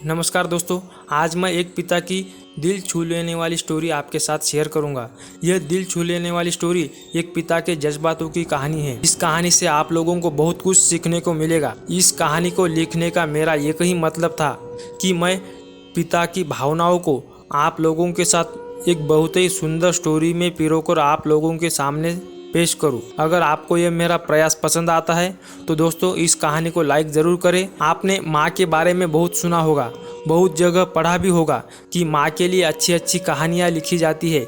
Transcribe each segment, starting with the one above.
नमस्कार दोस्तों, आज मैं एक पिता की दिल छू लेने वाली स्टोरी आपके साथ शेयर करूंगा। यह दिल छू लेने वाली स्टोरी एक पिता के जज्बातों की कहानी है। इस कहानी से आप लोगों को बहुत कुछ सीखने को मिलेगा। इस कहानी को लिखने का मेरा एक ही मतलब था कि मैं पिता की भावनाओं को आप लोगों के साथ एक बहुत ही सुंदर स्टोरी में पिरोकर आप लोगों के सामने पेश करूं। अगर आपको यह मेरा प्रयास पसंद आता है तो दोस्तों इस कहानी को लाइक ज़रूर करें। आपने माँ के बारे में बहुत सुना होगा, बहुत जगह पढ़ा भी होगा कि माँ के लिए अच्छी अच्छी कहानियाँ लिखी जाती है,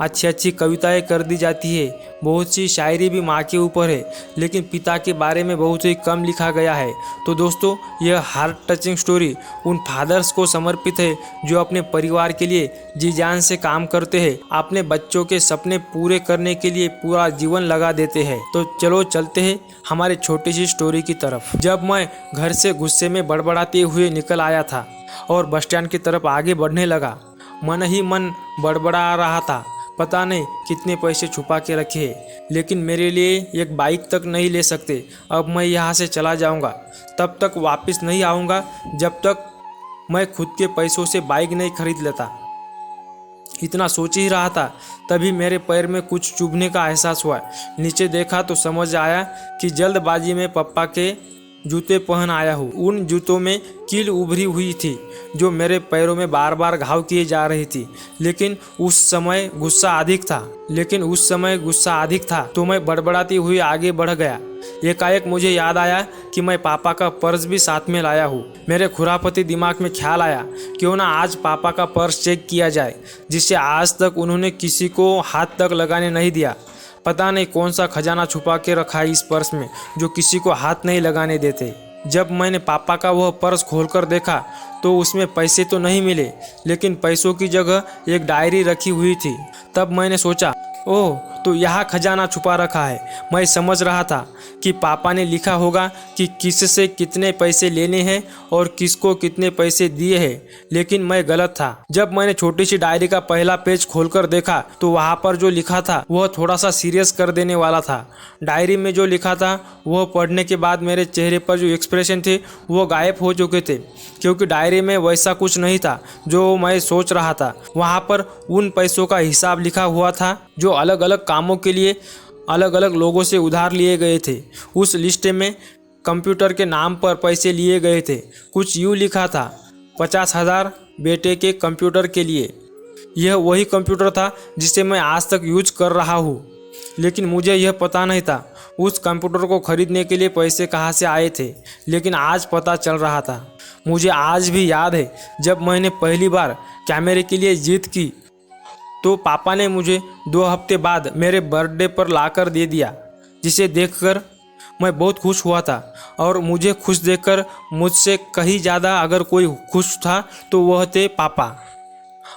अच्छी अच्छी कविताएं कर दी जाती है, बहुत सी शायरी भी माँ के ऊपर है, लेकिन पिता के बारे में बहुत ही कम लिखा गया है। तो दोस्तों यह हार्ट टचिंग स्टोरी उन फादर्स को समर्पित है जो अपने परिवार के लिए जी जान से काम करते हैं, अपने बच्चों के सपने पूरे करने के लिए पूरा जीवन लगा देते हैं। तो चलो चलते हैं हमारे छोटी सी स्टोरी की तरफ। जब मैं घर से गुस्से में बड़बड़ाते हुए निकल आया था और बस स्टैंड की तरफ आगे बढ़ने लगा, मन ही मन बड़बड़ा रहा था। पता नहीं कितने पैसे छुपा के रखे हैं, लेकिन मेरे लिए एक बाइक तक नहीं ले सकते। अब मैं यहाँ से चला जाऊँगा, तब तक वापस नहीं आऊँगा जब तक मैं खुद के पैसों से बाइक नहीं खरीद लेता। इतना सोच ही रहा था, तभी मेरे पैर में कुछ चुभने का एहसास हुआ। नीचे देखा तो समझ आया कि जल्दबाजी में पापा के जूते पहन आया हूँ। उन जूतों में कील उभरी हुई थी जो मेरे पैरों में बार बार घाव किए जा रही थी। लेकिन उस समय गुस्सा अधिक था तो मैं बड़बड़ाती हुई आगे बढ़ गया। एकाएक मुझे याद आया कि मैं पापा का पर्स भी साथ में लाया हूँ। मेरे खुरापती दिमाग में ख्याल आया, क्यों ना आज पापा का पर्स चेक किया जाए, जिसे आज तक उन्होंने किसी को हाथ तक लगाने नहीं दिया। पता नहीं कौन सा खजाना छुपा के रखा है इस पर्स में जो किसी को हाथ नहीं लगाने देते। जब मैंने पापा का वह पर्स खोलकर देखा तो उसमें पैसे तो नहीं मिले, लेकिन पैसों की जगह एक डायरी रखी हुई थी। तब मैंने सोचा, ओह, तो यहाँ खजाना छुपा रखा है। मैं समझ रहा था कि पापा ने लिखा होगा कि किससे कितने पैसे लेने हैं और किसको कितने पैसे दिए हैं, लेकिन मैं गलत था। जब मैंने छोटी सी डायरी का पहला पेज खोलकर देखा तो वहाँ पर जो लिखा था वह थोड़ा सा सीरियस कर देने वाला था। डायरी में जो लिखा था वह पढ़ने के बाद मेरे चेहरे पर जो एक्सप्रेशन थे वो गायब हो चुके थे, क्योंकि डायरी में वैसा कुछ नहीं था जो मैं सोच रहा था। वहाँ पर उन पैसों का हिसाब लिखा हुआ था जो अलग अलग कामों के लिए अलग अलग लोगों से उधार लिए गए थे। उस लिस्ट में कंप्यूटर के नाम पर पैसे लिए गए थे। कुछ यूँ लिखा था, 50,000 बेटे के कंप्यूटर के लिए। यह वही कंप्यूटर था जिसे मैं आज तक यूज कर रहा हूँ, लेकिन मुझे यह पता नहीं था उस कंप्यूटर को खरीदने के लिए पैसे कहाँ से आए थे। लेकिन आज पता चल रहा था। मुझे आज भी याद है जब मैंने पहली बार कैमरे के लिए जीत की तो पापा ने मुझे 2 हफ्ते बाद मेरे बर्थडे पर लाकर दे दिया, जिसे देखकर मैं बहुत खुश हुआ था। और मुझे खुश देखकर मुझसे कहीं ज़्यादा अगर कोई खुश था तो वह थे पापा।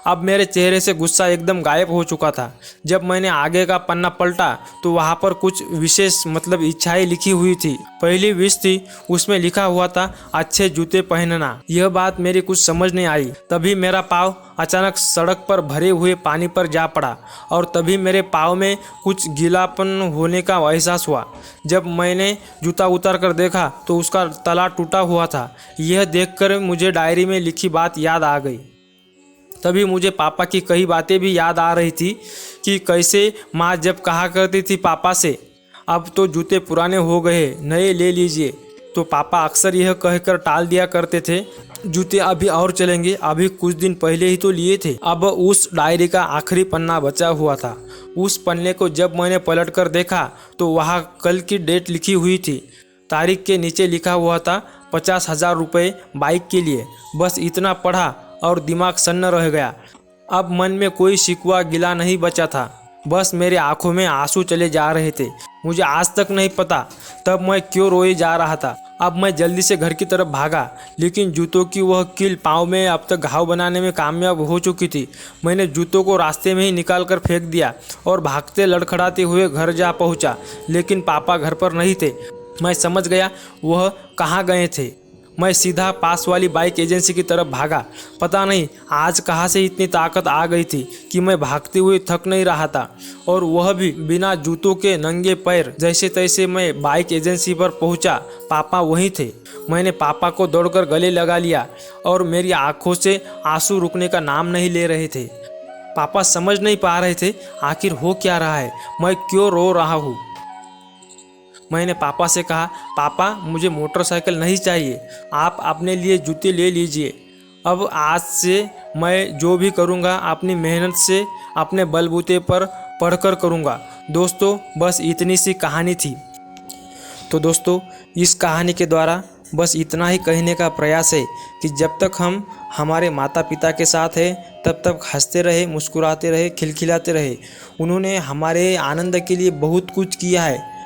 अब मेरे चेहरे से गुस्सा एकदम गायब हो चुका था। जब मैंने आगे का पन्ना पलटा तो वहाँ पर कुछ विशेष इच्छाएं लिखी हुई थी। पहली विश थी, उसमें लिखा हुआ था अच्छे जूते पहनना। यह बात मेरी कुछ समझ नहीं आई। तभी मेरा पाँव अचानक सड़क पर भरे हुए पानी पर जा पड़ा और तभी मेरे पाँव में कुछ गीलापन होने का एहसास हुआ। जब मैंने जूता उतार कर देखा तो उसका तला टूटा हुआ था। यह देखकर मुझे डायरी में लिखी बात याद आ गई। तभी मुझे पापा की कई बातें भी याद आ रही थी कि कैसे माँ जब कहा करती थी पापा से, अब तो जूते पुराने हो गए, नए ले लीजिए, तो पापा अक्सर यह कहकर टाल दिया करते थे, जूते अभी और चलेंगे, अभी कुछ दिन पहले ही तो लिए थे। अब उस डायरी का आखिरी पन्ना बचा हुआ था। उस पन्ने को जब मैंने पलट कर देखा तो वहाँ कल की डेट लिखी हुई थी। तारीख के नीचे लिखा हुआ था 50,000 रुपये बाइक के लिए। बस इतना पढ़ा और दिमाग सन्न रह गया। अब मन में कोई शिकवा गिला नहीं बचा था, बस मेरे आंखों में आंसू चले जा रहे थे। मुझे आज तक नहीं पता तब मैं क्यों रोए जा रहा था। अब मैं जल्दी से घर की तरफ भागा, लेकिन जूतों की वह कील पाँव में अब तक घाव बनाने में कामयाब हो चुकी थी। मैंने जूतों को रास्ते में ही निकाल कर फेंक दिया और भागते लड़खड़ाते हुए घर जा पहुंचा, लेकिन पापा घर पर नहीं थे। मैं समझ गया वह कहाँ गए थे। मैं सीधा पास वाली बाइक एजेंसी की तरफ भागा। पता नहीं आज कहाँ से इतनी ताकत आ गई थी कि मैं भागते हुए थक नहीं रहा था, और वह भी बिना जूतों के नंगे पैर। जैसे तैसे मैं बाइक एजेंसी पर पहुंचा। पापा वहीं थे। मैंने पापा को दौड़कर गले लगा लिया और मेरी आंखों से आंसू रुकने का नाम नहीं ले रहे थे। पापा समझ नहीं पा रहे थे आखिर हो क्या रहा है, मैं क्यों रो रहा हूँ। मैंने पापा से कहा, पापा मुझे मोटरसाइकिल नहीं चाहिए, आप अपने लिए जूते ले लीजिए। अब आज से मैं जो भी करूँगा अपनी मेहनत से अपने बलबूते पर पढ़कर करूँगा। दोस्तों बस इतनी सी कहानी थी। तो दोस्तों इस कहानी के द्वारा बस इतना ही कहने का प्रयास है कि जब तक हम हमारे माता पिता के साथ हैं तब तक हंसते रहे, मुस्कुराते रहे, खिलखिलाते रहे। उन्होंने हमारे आनंद के लिए बहुत कुछ किया है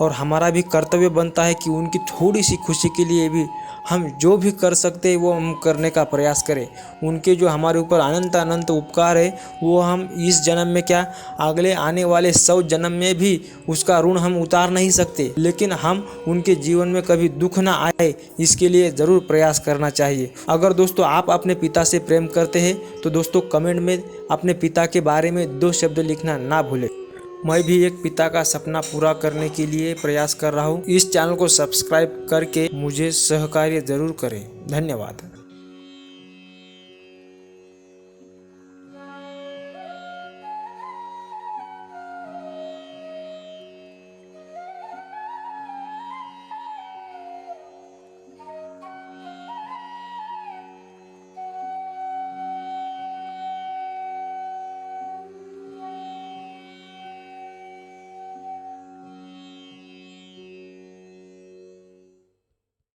और हमारा भी कर्तव्य बनता है कि उनकी थोड़ी सी खुशी के लिए भी हम जो भी कर सकते हैं वो हम करने का प्रयास करें। उनके जो हमारे ऊपर अनंत अनंत उपकार है वो हम इस जन्म में क्या अगले आने वाले 100 जन्म में भी उसका ऋण हम उतार नहीं सकते, लेकिन हम उनके जीवन में कभी दुख ना आए इसके लिए ज़रूर प्रयास करना चाहिए। अगर दोस्तों आप अपने पिता से प्रेम करते हैं तो दोस्तों कमेंट में अपने पिता के बारे में 2 शब्द लिखना ना भूलें। मैं भी एक पिता का सपना पूरा करने के लिए प्रयास कर रहा हूँ। इस चैनल को सब्सक्राइब करके मुझे सहकार्य जरूर करें। धन्यवाद।